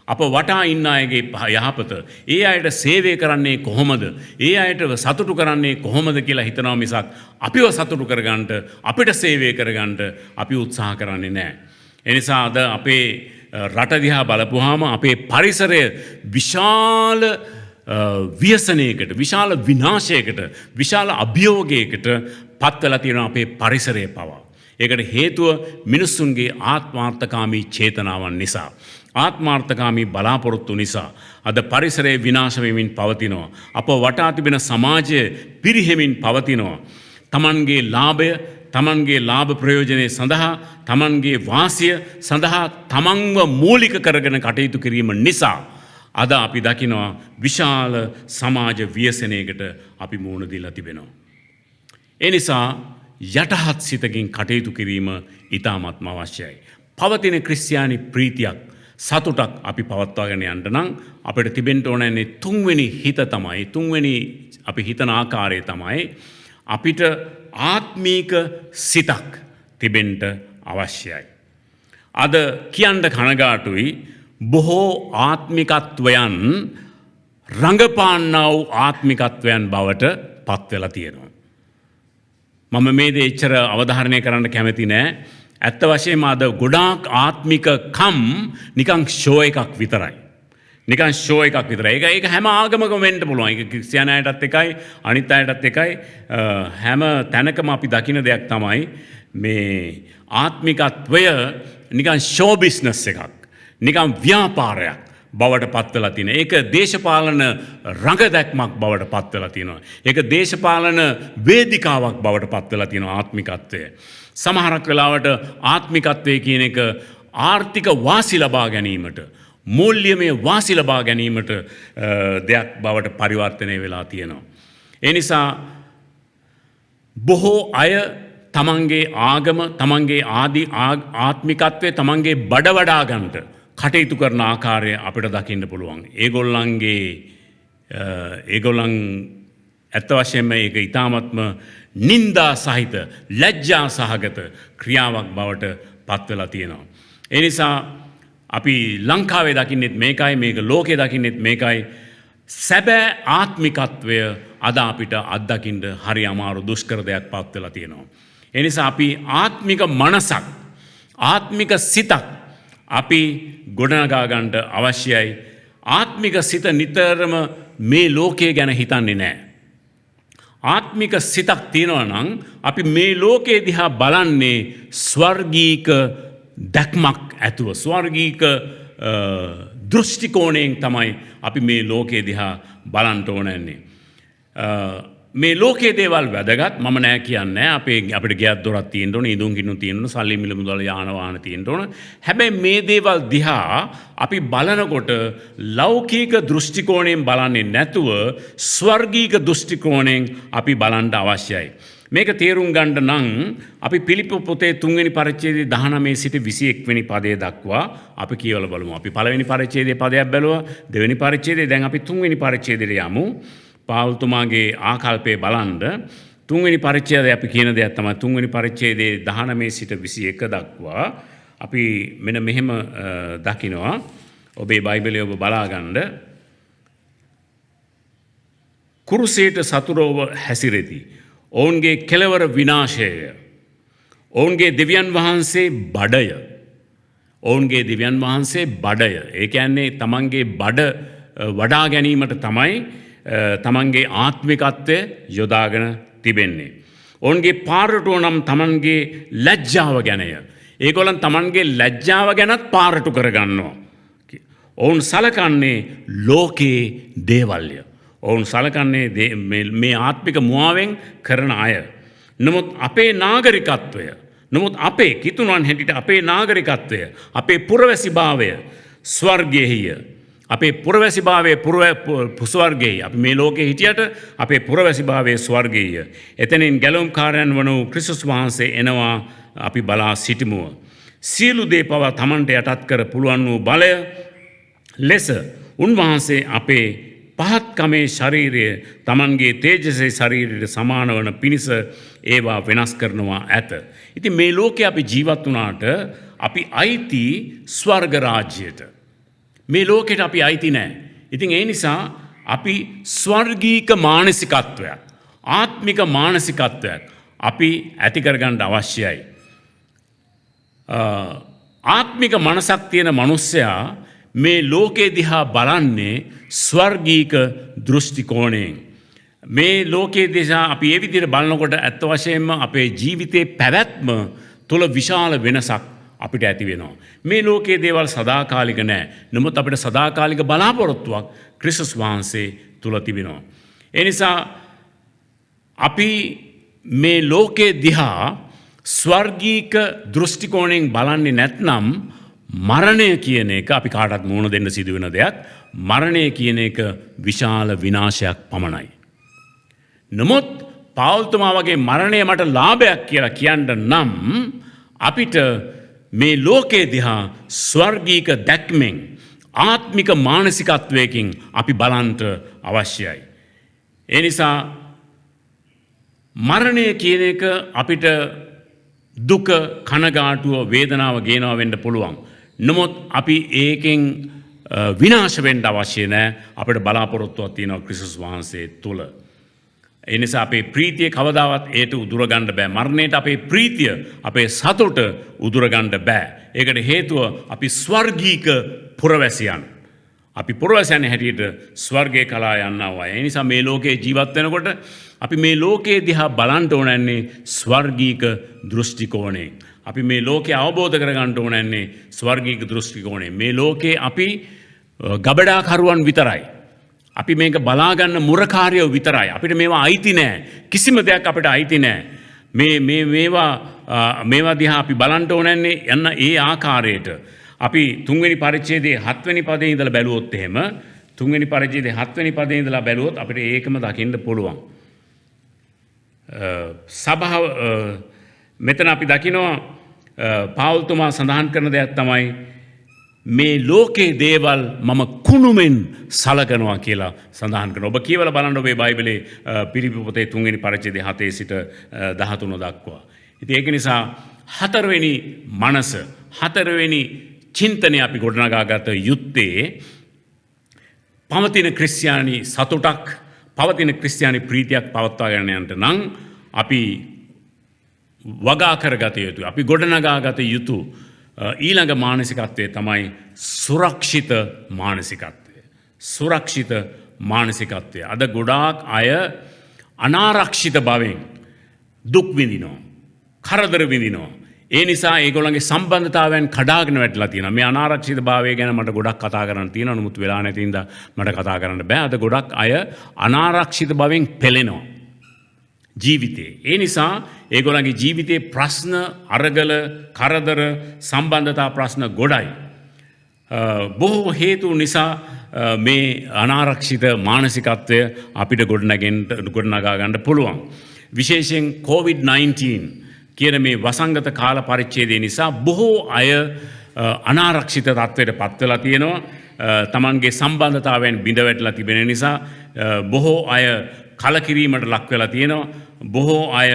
අප වටා ඉන්න අයගේ යහපත, ඒ අයට සේවය කරන්නේ කොහොමද, ඒ අයට සතුටු කරන්නේ කොහොමද කියලා හිතනවා මිසක් අපිව සතුටු කරගන්නට, අපිට සේවය කරගන්නට අපි උත්සාහ කරන්නේ නැහැ. ඒ නිසා අද අපේ රට දිහා බලපුවාම අපේ පරිසරය විශාල ව්‍යසනයකට විශාල විනාශයකට විශාල අභියෝගයකට පත්වලා තියෙන අපේ පරිසරය පවා. ඒකට හේතුව මිනිස්සුන්ගේ ආත්මාර්ථකාමී චේතනාවන් නිසා. ආත්මාර්ථකාමී බලාපොරොත්තු නිසා අද පරිසරය විනාශ වෙමින් පවතිනවා. අප වටා තිබෙන සමාජය පිරිහෙමින් පවතිනවා. තමන්ගේ ලාභ ප්‍රයෝජනය සඳහා තමන්ගේ වාසිය සඳහා තමන්ව මූලික කරගෙන කටයුතු කිරීම නිසා අද අපි දකිනවා විශාල සමාජ ව්‍යසනයකට අපි මුහුණ දීලා තිබෙනවා. ඒ නිසා යටහත් සිතකින් කටයුතු කිරීම ඉතාමත්ම අවශ්‍යයි. පවතින ක්‍රිස්තියානි ප්‍රීතියක් සතුටක් අපි පවත්වාගෙන යන්න නම් අපිට තිබෙන්න ඕනන්නේ තුන්වෙනි හිත තමයි තුන්වෙනි අපි හිතන ආකාරය තමයි අපිට ආත්මීක සිතක් තිබෙන්න අවශ්‍යයි. අද කියන්න කනගාටුයි බොහෝ ආත්මිකත්වයන් රඟපාන්නා වූ ආත්මිකත්වයන් බවට පත් වෙලා තියෙනවා. මම මේ දේ එච්චර අවධාරණය කරන්න කැමති නෑ. ඇත්ත වශයෙන්ම අද ගොඩාක් ආත්මිකකම් නිකන් ෂෝ එකක් විතරයි. නිකන් ෂෝ එකක් විතරයි. ඒක හැම ආගමකම වෙන්න පුළුවන්. ඒක ක්‍රිස්තියානි අයටත් එකයි, අනිත් අයටත් එකයි. හැම තැනකම අපි දකින දෙයක් තමයි මේ ආත්මිකත්වය නිකන් ෂෝ බිස්නස් එකක්. නිකන් ව්‍යාපාරයක් බවට පත්වලා තියෙන. ඒක දේශපාලන රඟදැක්මක් බවට පත්වලා තියෙනවා. ඒක දේශපාලන වේදිකාවක් බවට පත්වලා තියෙනවා ආත්මිකත්වය. සමහරක් වෙලාවට ආත්මිකත්වය කියන එක ආර්ථික වාසි ලබා ගැනීමට මූල්‍යමය වාසි ලබා ගැනීමට දෙයක් බවට පරිවර්තනය වෙලා තියෙනවා. ඒ නිසා බොහෝ අය තමන්ගේ ආගම තමන්ගේ ආත්මිකත්වය තමන්ගේ බඩ වඩා ගන්නට කටයුතු කරන ආකාරය අපිට දකින්න පුළුවන්. ඒගොල්ලන් ඇත්ත වශයෙන්ම ඒක ඊ타මත්ම නින්දා සහිත ලැජ්ජා සහගත ක්‍රියාවක් බවට පත් වෙලා තියෙනවා. ඒ නිසා අපි ලංකාවේ දකින්නෙත් මේකයි, මේක ලෝකේ දකින්නෙත් මේකයි. සැබෑ ආත්මිකත්වය අද අපිට අත්දකින්න හරි අමාරු දුෂ්කර දෙයක් පත් වෙලා තියෙනවා. ඒ නිසා අපි ආත්මික මනසක්, ආත්මික සිතක් අපි ගොඩනගා ගන්නට අවශ්‍යයි. ආත්මික සිත නිතරම මේ ලෝකය ගැන හිතන්නේ නැහැ. ආත්මික සිතක් තියෙනවා නම් අපි මේ ලෝකයේ දිහා බලන්නේ ස්වර්ගීක දැක්මක් ඇතුව, ස්වර්ගීක දෘෂ්ටි කෝණයෙන් තමයි අපි මේ ලෝකයේ දිහා බලන්න ඕනන්නේ. මේ ලෝකයේ දේවල් වැදගත් මම නෑ කියන්නේ. අපිට ගියක් දොරක් තියෙන්න ඕන, ඉදුම් කිනුම් තියෙන්න ඕන, සල්ලි මිල මුදල් යාන වාහන තියෙන්න ඕන. හැබැයි මේ දේවල් දිහා අපි බලනකොට ලෞකික දෘෂ්ටි කෝණයෙන් බලන්නේ නැතුව ස්වර්ගීක දෘෂ්ටි කෝණයෙන් අපි බලන්න අවශ්‍යයි. මේක තේරුම් ගන්න නම් අපි පිලිප්පු පොතේ 3 වෙනි පරිච්ඡේදයේ 19 සිට 21 වෙනි පදයේ දක්වා අපි කියවලා බලමු. අපි පළවෙනි පරිච්ඡේදයේ පදයක් බැලුවා, දෙවෙනි පරිච්ඡේදයේ දැන් අපි 3 වෙනි පරිච්ඡේදයට යමු. පාවුල්තුමාගේ ආකල්පය බලන්න 3 වෙනි පරිච්ඡේදය අපි කියන දෙයක් තමයි 3 වෙනි පරිච්ඡේදයේ 19 සිට 21 දක්වා අපි මෙන්න මෙහෙම දකිනවා. ඔබේ බයිබලය ඔබ බලා ගන්න. කුරුසයට සතුරෝව හැසිරෙති. ඔවුන්ගේ කෙලවර විනාශය. ඔවුන්ගේ දෙවියන් වහන්සේ බඩය. ඔවුන්ගේ දෙවියන් වහන්සේ බඩය. ඒ කියන්නේ තමන්ගේ බඩ වඩා ගැනීමට තමයි තමන්ගේ ආත්මිකත්වය යොදාගෙන තිබෙන්නේ. ඔවුන්ගේ පාරටුව නම් තමන්ගේ ලැජ්ජාව ගැනය. ඒගොල්ලන් තමන්ගේ ලැජ්ජාව ගැනත් පාරටු කරගන්නවා. ඔවුන් සලකන්නේ ලෝකයේ දේවල්ය. ඔවුන් සලකන්නේ මේ ආත්මික මුවාවෙන් කරන අය. නමුත් අපේ නාගරිකත්වය, නමුත් අපේ කිතුණුවන් හැටියට අපේ නාගරිකත්වය, අපේ පුරවැසිභාවය ස්වර්ගයේය. අපේ පුරවැසිභාවය ස්වර්ගයේය. අපි මේ ලෝකේ හිටියට අපේ පුරවැසිභාවය ස්වර්ගයේය. එතනින් ගැලවුම්කාරයන් වන ක්‍රිස්තුස් වහන්සේ එනවා අපි බලා සිටිමුව. සියලු දේ පවා තමන්ට යටත් කර පුළුවන් වූ බලය ලෙස උන්වහන්සේ අපේ පහත්කමේ ශරීරය තමන්ගේ තේජසේ ශරීරයට සමාන වන පිණිස ඒවා වෙනස් කරනවා ඇත. ඉතින් මේ ලෝකේ අපි ජීවත් වුණාට අපි අයිති ස්වර්ග රාජ්‍යයට. මේ ලෝකෙට අපි අයිති නැහැ. ඉතින් ඒ නිසා අපි ස්වර්ගීක මානසිකත්වයක්, ආත්මික මානසිකත්වයක් අපි ඇති කරගන්න අවශ්‍යයි. ආත්මික මනසක් තියෙන මිනිස්සයා මේ ලෝකේ දිහා බලන්නේ ස්වර්ගීක දෘෂ්ටි කෝණයෙන්. මේ ලෝකයේ දිහා අපි ඒ විදිහට බලනකොට ඇත්ත වශයෙන්ම අපේ ජීවිතේ පැවැත්ම තුළ විශාල වෙනසක් අපිට ඇති වෙනවා. මේ ලෝකයේ දේවල් සදාකාලික නැහැ. නමුත් අපිට සදාකාලික බලාපොරොත්තුවක් ක්‍රිස්තුස් වහන්සේ තුළ තිබෙනවා. ඒ නිසා අපි මේ ලෝකයේ දිහා ස්වර්ගීක දෘෂ්ටි කෝණයෙන් බලන්නේ නැත්නම් මරණය කියන එක අපි කාටත් මුහුණ දෙන්න සිදුවෙන දෙයක්. මරණය කියන එක විශාල විනාශයක් පමණයි. නමුත් පෞල්තුමා වගේ මරණය මට ලාභයක් කියලා කියන්න නම් අපිට මේ ලෝකයේ දිහා ස්වර්ගීක දැක්මෙන් ආත්මික මානසිකත්වයකින් අපි බලන්ට අවශ්‍යයි. ඒ නිසා මරණය කියන එක අපිට දුක කනගාටුව වේදනාව ගේනවා වෙන්න පුළුවන්. නමුත් අපි ඒකෙන් විනාශ වෙන්න අවශ්‍ය නැහැ. අපිට බලාපොරොත්තුවක් තියෙනවා ක්‍රිස්තුස් වහන්සේ තුල. ඒ නිසා අපේ ප්‍රීතිය කවදාවත් ඒට උදුර ගන්න බෑ. මරණයට අපේ ප්‍රීතිය, අපේ සතුට උදුර ගන්න බෑ. ඒකට හේතුව අපි ස්වර්ගීක පුරවැසියන්. අපි පුරවැසියන් හැටියට ස්වර්ගයේ කලා යන්නවා. ඒ නිසා මේ ලෝකේ ජීවත් වෙනකොට අපි මේ ලෝකයේ දිහා බලන්න ඕනන්නේ ස්වර්ගීක දෘෂ්ටි කෝණයෙන්. අපි මේ ලෝකේ අවබෝධ කරගන්න ඕනන්නේ ස්වර්ගීක දෘෂ්ටි කෝණයෙන්. මේ ලෝකේ අපි ගබඩාකරුවන් විතරයි. අපි මේක බලාගන්න මුරකාරයෝ විතරයි. අපිට මේවා අයිති නෑ. කිසිම දෙයක් අපිට අයිති නෑ. මේවා දිහා අපි බලන්න ඕනන්නේ යන්න ඒ ආකාරයට. අපි 3 වෙනි පරිච්ඡේදයේ 7 වෙනි පදේ ඉඳලා බැලුවොත් එහෙම 3 වෙනි පරිච්ඡේදයේ 7 වෙනි පදේ ඉඳලා බැලුවොත් අපිට ඒකම දකින්න පුළුවන්. සභාව මෙතන අපි දකිනවා පාවුල්තුමා සඳහන් කරන දෙයක් තමයි මේ ලෝකේ දේවල් මම කුණුමෙන් සලකනවා කියලා සඳහන් කරනවා. ඔබ කියවලා බලන්න ඔබේ බයිබලේ පිලිප්පි පොතේ 3 වෙනි පරිච්ඡේදයේ 7 සිට 13 දක්වා. ඉතින් ඒක නිසා 4 වෙනි මනස 4 වෙනි චින්තනය අපි ගොඩනගාගත යුත්තේ පවතින ක්‍රිස්තියානි සතුටක් පවතින ක්‍රිස්තියානි ප්‍රීතියක් පවත්වාගෙන යන්නට නම් අපි වගා කරගත යුතුයි. අපි ගොඩනගාගත යුතු ඊළඟ මානසිකත්වය තමයි සුරක්ෂිත මානසිකත්වය. සුරක්ෂිත මානසිකත්වය. අද ගොඩාක් අය අනාරක්ෂිත භවෙන් දුක් විඳිනවා. කරදර විඳිනවා. ඒ නිසා ඒගොල්ලන්ගේ සම්බන්ධතාවයන් කඩාගෙන වැටලා තියෙනවා. මේ අනාරක්ෂිත භාවය ගැන මට ගොඩක් කතා කරන්න තියෙනවා. නමුත් වෙලා නැති හින්දා මට කතා කරන්න බෑ. අද ගොඩක් අය අනාරක්ෂිත භවෙන් පෙළෙනවා. ජීවිතේ. ඒ නිසා ඒගොල්ලන්ගේ ජීවිතේ ප්‍රශ්න, අරගල, කරදර, සම්බන්ධතා ප්‍රශ්න ගොඩයි. බොහෝ හේතු නිසා මේ අනාරක්ෂිත මානසිකත්වය අපිට ගොඩනගා ගන්න පුළුවන්. විශේෂයෙන් COVID-19 කියන මේ වසංගත කාල පරිච්ඡේදය නිසා බොහෝ අය අනාරක්ෂිත තත්ත්වයට පත් වෙලා තියෙනවා. තමන්ගේ සම්බන්ධතාවයන් බිඳ වැටලා තිබෙන නිසා බොහෝ අය කලකිරීමට ලක් වෙලා තියෙනවා. බොහෝ අය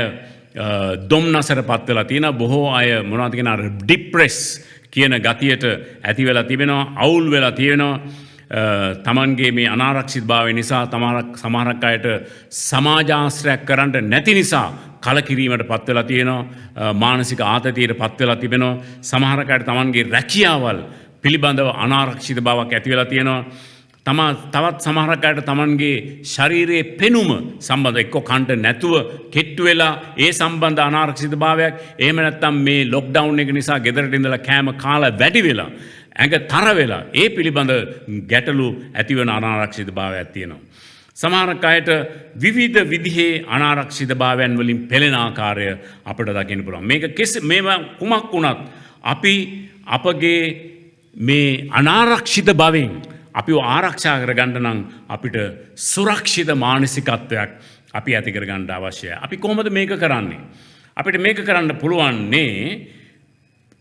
දොම්නසට පත් වෙලා තියෙනවා. බොහෝ අය මොනවද කියන ડિප්‍රෙස් කියන ගතියට ඇති වෙලා තිබෙනවා. අවුල් වෙලා තියෙනවා. තමන්ගේ මේ අනාරක්ෂිතභාවය නිසා සමහරක් අයට සමාජාශ්‍රයක් කරන්න නැති නිසා කලකිරීමට පත් වෙලා තියෙනවා. මානසික ආතතියට පත් වෙලා තිබෙනවා. සමහරක් අයට තමන්ගේ රැකියාවල් පිළිබඳව අනාරක්ෂිත බවක් ඇති වෙලා තියෙනවා. තවත් සමහරක් අයට තමන්ගේ ශරීරයේ පෙනුම සම්බන්ධ එක්ක කන්ට නැතුව කෙට්ටු වෙලා ඒ සම්බන්ධ අනාරක්ෂිත භාවයක්, එහෙම නැත්නම් මේ ලොක්ඩවුන් එක නිසා ගෙදරට ඉඳලා කෑම කාලා වැඩි වෙලා ඇඟ තර වෙලා ඒ පිළිබඳ ගැටලු ඇති වෙන අනාරක්ෂිත භාවයක් තියෙනවා. සමහරක් අයට විවිධ විදිහේ අනාරක්ෂිත භාවයන් වලින් පෙළෙන ආකාරය අපිට දකින්න පුළුවන්. මේවා කුමක් වුණත් අපි අපගේ මේ අනාරක්ෂිත භවෙන් අපිව ආරක්ෂා කරගන්න නම් අපිට සුරක්ෂිත මානසිකත්වයක් අපි ඇති කරගන්න අවශ්‍යයි. අපි කොහොමද මේක කරන්නේ? අපිට මේක කරන්න පුළුවන්නේ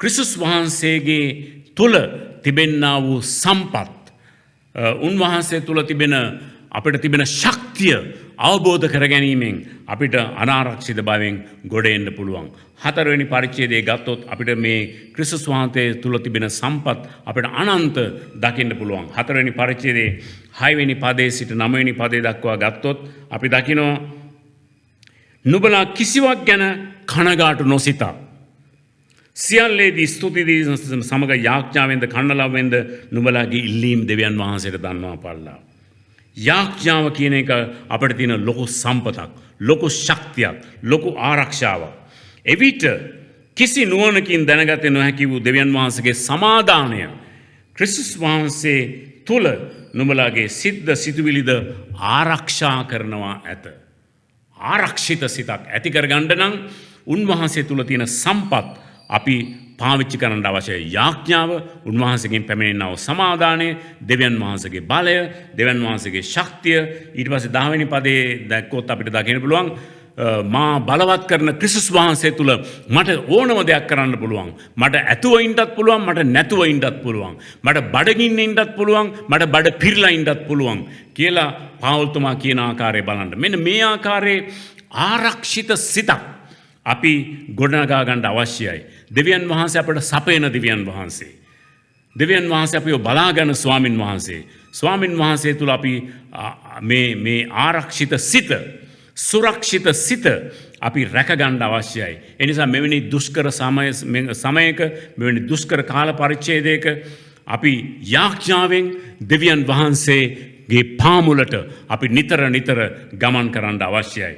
ක්‍රිස්තුස් වහන්සේගේ තුල තිබෙන්නා වූ සම්පත්, උන්වහන්සේ තුල තිබෙන අපිට තිබෙන ශක්තිය අවබෝධ කර ගැනීමෙන් අපිට අනාරක්ෂිත භවෙන් ගොඩ එන්න පුළුවන්. 4 වෙනි පරිච්ඡේදයේ ගත්තොත් අපිට මේ ක්‍රිස්තුස් වහන්සේ තුල තිබෙන සම්පත් අපිට අනන්ත දකින්න පුළුවන්. 4 වෙනි පරිච්ඡේදයේ 6 වෙනි පදයේ සිට 9 වෙනි පදයේ දක්වා ගත්තොත් අපි දකිනවා නුඹලා කිසිවක් ගැන කනගාටු නොසිතා සියල්ලේදී ස්තුතිදී සමග යාඥාවෙන්ද කන්නලවෙන්ද නුඹලාගේ ඉල්ලීම් දෙවියන් වහන්සේට දන්වා පල්ලා. යාඥාව කියන එක අපිට තියෙන ලොකු සම්පතක්, ලොකු ශක්තියක්, ලොකු ආරක්ෂාවක්. එවිට කිසි නුවණකින් දැනගත නොහැකි වූ දෙවියන් වහන්සේගේ සමාදානය ක්‍රිස්තුස් වහන්සේ තුල නුඹලාගේ සිද්ද සිතුවිලිද ආරක්ෂා කරනවා ඇත. ආරක්ෂිත සිතක් ඇති කරගන්න නම් උන්වහන්සේ තුල තියෙන සම්පත් අපි පාවිච්චි කරන්න අවශ්‍යයි. යාඥාව, උන්වහන්සේගෙන් පැමිණෙනා වූ සමාදානය, දෙවියන් වහන්සේගේ බලය, දෙවියන් වහන්සේගේ ශක්තිය. ඊට පස්සේ 10 වෙනි පදයේ දැක්කොත් අපිට දකින්න පුළුවන් මා බලවත් කරන ක්‍රිස්තුස් වහන්සේ තුල මට ඕනම දෙයක් කරන්න පුළුවන්. මට ඇතුව ඉන්නත් පුළුවන්, මට නැතුව ඉන්නත් පුළුවන්. මට බඩගින්න ඉන්නත් පුළුවන්, මට බඩ පිරලා ඉන්නත් පුළුවන් කියලා පාවුල්තුමා කියන ආකාරය බලන්න. මෙන්න මේ ආකාරයේ ආරක්ෂිත සිතක් අපි ගොඩනගා ගන්න අවශ්‍යයි. දෙවියන් වහන්සේ අපට සපයන දෙවියන් වහන්සේ. දෙවියන් වහන්සේ අපිව බලාගන්න ස්වාමින් වහන්සේ. ස්වාමින් වහන්සේ තුල අපි මේ ආරක්ෂිත සිත, සුරක්ෂිත සිත අපි රැක ගන්න අවශ්‍යයි. ඒ නිසා මෙවැනි දුෂ්කර සමයක මෙවැනි දුෂ්කර කාල පරිච්ඡේදයක අපි යාඥාවෙන් දෙවියන් වහන්සේගේ පාමුලට අපි නිතර ගමන් කරන්න අවශ්‍යයි.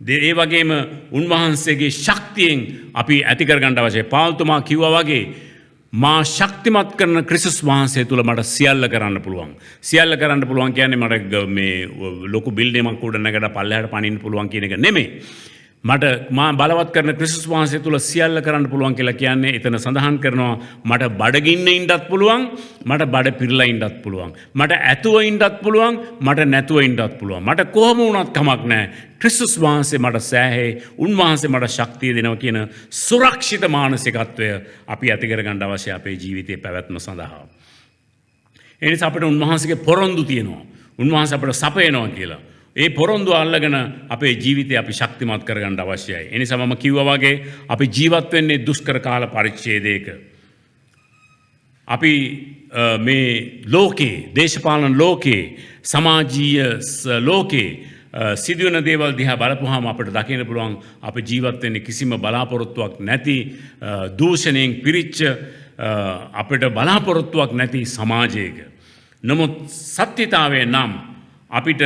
ඒ වගේම උන්වහන්සේගේ ශක්තියෙන් අපි ඇති කරගන්න අවශ්‍යයි. පාවුල්තුමා කිව්වා වගේ මා ශක්තිමත් කරන ක්‍රිස්තුස් වහන්සේ තුල මට සියල්ල කරන්න පුළුවන්. සියල්ල කරන්න පුළුවන් කියන්නේ මට මේ ලොකු බිල්ඩින් එකක් උඩ නැගලා පල්ලෙහාට පනින්න පුළුවන් කියන එක නෙමෙයි. මට මා බලවත් කරන ක්‍රිස්තුස් වහන්සේ තුල සියල්ල කරන්න පුළුවන් කියලා කියන්නේ එතන සඳහන් කරනවා මට බඩගින්න ඉන්නත් පුළුවන්, මට බඩ පිරලා ඉන්නත් පුළුවන්, මට ඇතුව ඉන්නත් පුළුවන්, මට නැතුව ඉන්නත් පුළුවන්. මට කොහොම වුණත් කමක් නැහැ. ක්‍රිස්තුස් වහන්සේ මට සෑහේ, උන්වහන්සේ මට ශක්තිය දෙනවා කියන සුරක්ෂිත මානසිකත්වය අපි ඇති කරගන්න අවශ්‍යයි අපේ ජීවිතයේ පැවැත්ම සඳහා. ඒ නිසා අපිට උන්වහන්සේගේ පොරොන්දු තියෙනවා. උන්වහන්සේ අපිට සපයනවා කියලා. ඒ පොරොන්දු අල්ලගෙන අපේ ජීවිතය අපි ශක්තිමත් කරගන්න අවශ්‍යයි. ඒ නිසා මම කිව්වා වගේ අපි ජීවත් වෙන්නේ දුෂ්කර කාල පරිච්ඡේදයක. අපි මේ ලෝකේ, දේශපාලන ලෝකේ, සමාජීය ලෝකේ සිදුවන දේවල් දිහා බලපුවාම අපිට දකින්න පුළුවන් අපි ජීවත් වෙන්නේ කිසිම බලාපොරොත්තුවක් නැති, දූෂණයෙන් පිරිච්ච, අපිට බලාපොරොත්තුවක් නැති සමාජයක. නමුත් සත්‍යතාවය නම් අපිට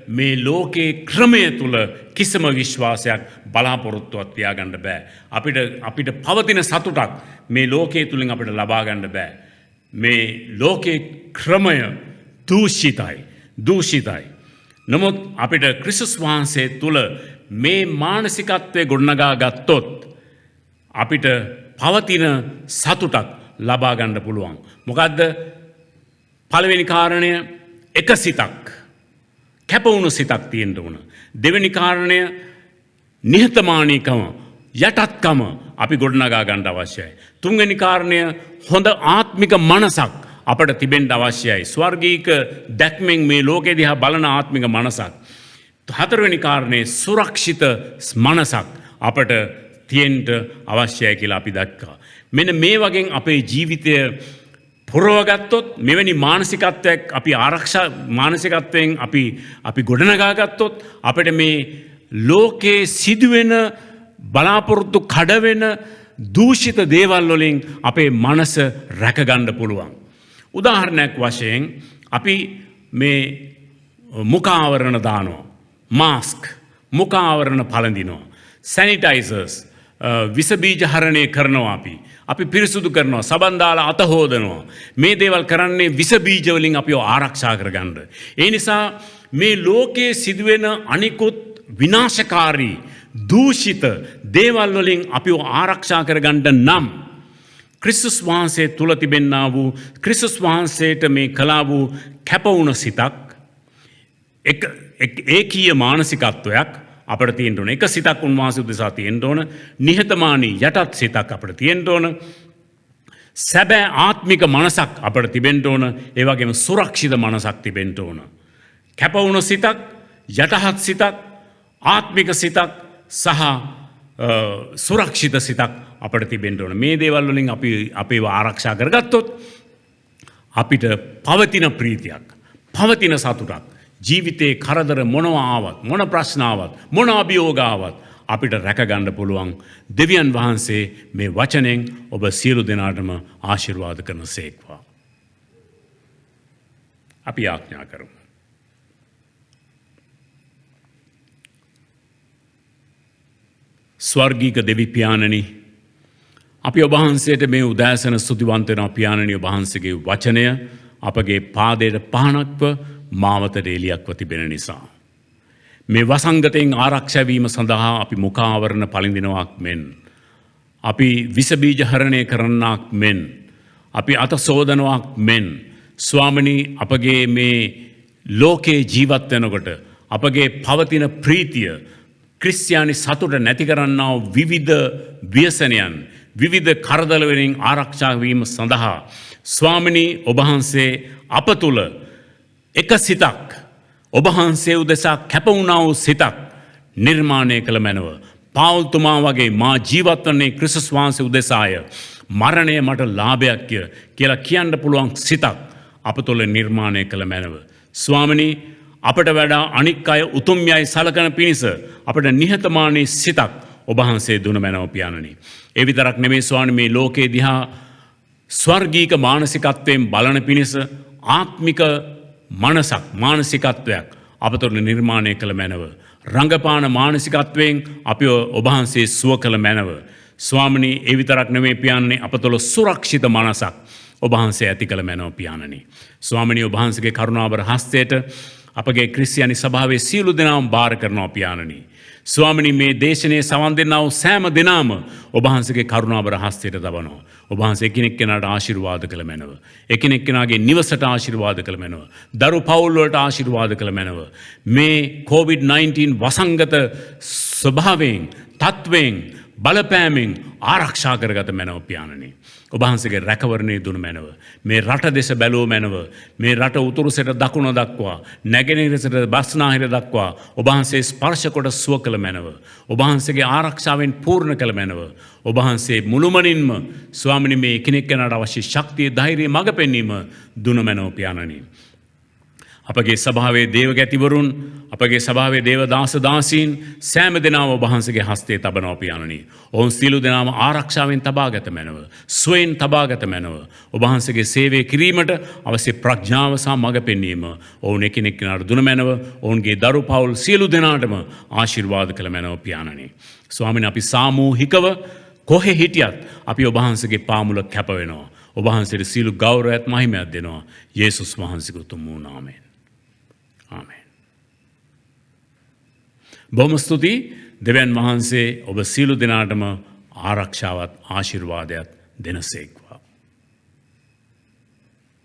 මේ ලෝකේ ක්‍රමය තුල කිසිම විශ්වාසයක් බලාපොරොත්තුවක් තියාගන්න බෑ. අපිට පවතින සතුටක් මේ ලෝකයේ තුලින් අපිට ලබා ගන්න බෑ. මේ ලෝකේ ක්‍රමය දූෂිතයි. නමුත් අපිට ක්‍රිස්තුස් වහන්සේ තුල මේ මානසිකත්වය ගොඩනගා ගත්තොත් අපිට පවතින සතුටක් ලබා ගන්න පුළුවන්. මොකද්ද? පළවෙනි කාරණය එක සිතක්. කැපවුණු සිතක් තියෙන්න ඕන. දෙවෙනි කාරණය නිහතමානීකම, යටත්කම අපි ගොඩනගා ගන්න අවශ්‍යයි. තුන්වෙනි කාරණය හොඳ ආත්මික මනසක් අපට තිබෙන්න අවශ්‍යයි. ස්වර්ගීක දැක්මෙන් මේ ලෝකෙ දිහා බලන ආත්මික මනසක්. හතරවෙනි කාරණේ සුරක්ෂිත මනසක් අපට තියෙන්න අවශ්‍යයි කියලා අපි දැක්කා. මෙන්න මේ වගේ අපේ ජීවිතය පුරවගත්තොත්, මෙවැනි මානසිකත්වයක් අපි ආරක්ෂා මානසිකත්වයෙන් අපි ගොඩනගා ගත්තොත් අපිට මේ ලෝකේ සිදුවෙන බලාපොරොත්තු කඩවෙන දූෂිත දේවල් වලින් අපේ මනස රැක ගන්න පුළුවන්. උදාහරණයක් වශයෙන් අපි මේ මුඛාවරණ දානවා, මාස්ක්, මුඛාවරණ පළඳිනවා, සැනිටයිසර්ස්, විස බීජ හරණය කරනවා, අපි පිරිසුදු කරනවා, සබන් දාලා අත හොදනවා. මේ දේවල් කරන්නේ විස බීජ වලින් අපිව ආරක්ෂා කරගන්න. ඒ නිසා මේ ලෝකයේ සිදුවෙන අනිකුත් විනාශකාරී දූෂිත දේවල් වලින් අපිව ආරක්ෂා කරගන්න නම් ක්‍රිස්තුස් වහන්සේ තුල තිබෙන්නා වූ, ක්‍රිස්තුස් වහන්සේට මේ කළා වූ කැපවුණ සිතක්, ඒකීය මානසිකත්වයක් අපිට තියෙන්න ඕන. එක සිතක් උන්වහන්සේ උදෙසා තියෙන්න ඕන. නිහතමානී යටත් සිතක් අපිට තියෙන්න ඕන. සැබෑ ආත්මික මනසක් අපිට තිබෙන්න ඕන. ඒ වගේම සුරක්ෂිත මනසක් තිබෙන්න ඕන. කැපවුණ සිතක්, යටහත් සිතක්, ආත්මික සිතක් සහ සුරක්ෂිත සිතක් අපිට තිබෙන්න ඕන. මේ දේවල් වලින් අපි අපේව ආරක්ෂා කරගත්තොත් අපිට පවතින ප්‍රීතියක්, පවතින සතුටක්, ජීවිතේ කරදර මොනවා ආවත්, මොන ප්‍රශ්න ආවත්, මොන අභියෝග ආවත් අපිට රැකගන්න පුළුවන්. දෙවියන් වහන්සේ මේ වචනෙන් ඔබ සියලු දෙනාටම ආශිර්වාද කරන සේක්වා. අපි ආඥා කරමු. ස්වර්ගීක දෙවි පියාණනි, අපි ඔබ වහන්සේට මේ උදෑසන ස්තුතිවන්ත වෙනවා පියාණනි. ඔබ වහන්සේගේ වචනය අපගේ පාදයට පහනක්ව මාවතට එළියක්ව තිබෙන නිසා මේ වසංගතයෙන් ආරක්ෂා වීම සඳහා අපි මුඛාවරණ පළිඳිනවක් මෙන්, අපි විස බීජ හරණය කරන්නක් මෙන්, අපි අත සෝදනවක් මෙන් ස්වාමිනී අපගේ මේ ලෝකේ ජීවත් වෙනකොට අපගේ පවතින ප්‍රීතිය ක්‍රිස්තියානි සතුට නැති කරන්නා වූ විවිධ ව්‍යසනයන් විවිධ කරදර වලින් ආරක්ෂා වීම සඳහා ස්වාමිනී ඔබ වහන්සේ අප තුල එක සිතක් ඔබ වහන්සේ උදෙසා කැප වුණා වූ සිතක් නිර්මාණය කළ මැනව. පාවුල්තුමා වගේ මා ජීවත් වන්නේ ක්‍රිස්තුස් වහන්සේ උදෙසාය. මරණය මට ලාභයක්ය කියලා කියන්න පුළුවන් සිතක් අප තුළ නිර්මාණය කළ මැනව. ස්වාමිනී අපට වඩා අනික් අය උතුම් යයි සලකන පිණිස අපට නිහතමානී සිතක් ඔබ වහන්සේ දුන මැනව පියාණනි. ඒ විතරක් නෙමෙයි ස්වාමී මේ ලෝකේ දිහා ස්වර්ගීක මානසිකත්වයෙන් බලන පිණිස ආත්මික මනසක් මානසිකත්වයක් අප තුළ නිර්මාණය කළ මැනව. රංගපාන මානසිකත්වයෙන් අපි ඔබ වහන්සේ සුව කළ මැනව. ස්වාමිනී ඒ විතරක් නෙමෙයි පියාණනි අප තුළ සුරක්ෂිත මනසක් ඔබ වහන්සේ ඇති කළ මැනව පියාණනි. ස්වාමිනී ඔබ වහන්සේගේ කරුණාවර හස්තයට අපගේ ක්‍රිස්තියානි සභාවේ සියලු දෙනාම බාර කරනවා පියාණනි. ස්වාමිනී මේ දේශනයේ සවන් දෙන්නා වූ සෑම දෙනාම ඔබ වහන්සේගේ කරුණාවර හස්තයට තබනවා. ඔබ වහන්සේ එකිනෙක කෙනාට ආශිර්වාද කළ මැනව. එකිනෙක කෙනාගේ නිවසට ආශිර්වාද කළ මැනව. දරු පවුල් වලට ආශිර්වාද කළ මැනව. මේ COVID-19 වසංගත ස්වභාවයෙන් තත්වයෙන් බලපෑමෙන් ආරක්ෂා කරගත මැනව පියාණනි. ඔබ වහන්සේගේ රැකවරණය දුන මැනව. මේ රට දෙස බැලුව මැනව. මේ රට උතුරු සෙට දකුණ දක්වා නැගෙනහිර සෙට බස්නාහිර දක්වා ඔබ වහන්සේ ස්පර්ශ කොට සුව කළ මැනව. ඔබ වහන්සේගේ ආරක්ෂාවෙන් පූර්ණ කළ මැනව. ඔබ වහන්සේ මුළුමනින්ම ස්වාමිනී මේ එකිනෙක කෙනාට අවශ්‍ය ශක්තිය ධෛර්යය මඟ පෙන්වීම දුන මැනව පියාණනි. අපගේ සභාවේ දේවගැතිවරුන් අපගේ සභාවේ දේවදාස දාසීන් සෑම දෙනාම ඔබ වහන්සේගේ හස්තයේ තබනවා පියාණනි. ඔවුන් සියලු දෙනාම ආරක්ෂාවෙන් තබාගත මැනව. සුවයෙන් තබාගත මැනව. ඔබ වහන්සේගේ සේවය කිරීමට අවශ්‍ය ප්‍රඥාව සහ මඟ පෙන්වීම ඔවුන් එකිනෙක කෙනාට දුන මැනව. ඔවුන්ගේ දරු පවුල් සියලු දෙනාටම ආශිර්වාද කළ මැනව පියාණනි. ස්වාමීනි අපි සාමූහිකව කොහෙ හිටියත් අපි ඔබ වහන්සේගේ පාමුල කැප වෙනවා. ඔබ වහන්සේට සියලු ගෞරවයත් මහිමයත් දෙනවා. යේසුස් වහන්සේගේ උතුම් වූ නාමයෙන්. ආමෙන්. බොහොම ස්තුතියි. දෙවියන් වහන්සේ ඔබ සියලු දෙනාටම ආරක්ෂාවත් ආශිර්වාදයක් දෙනසේක්වා.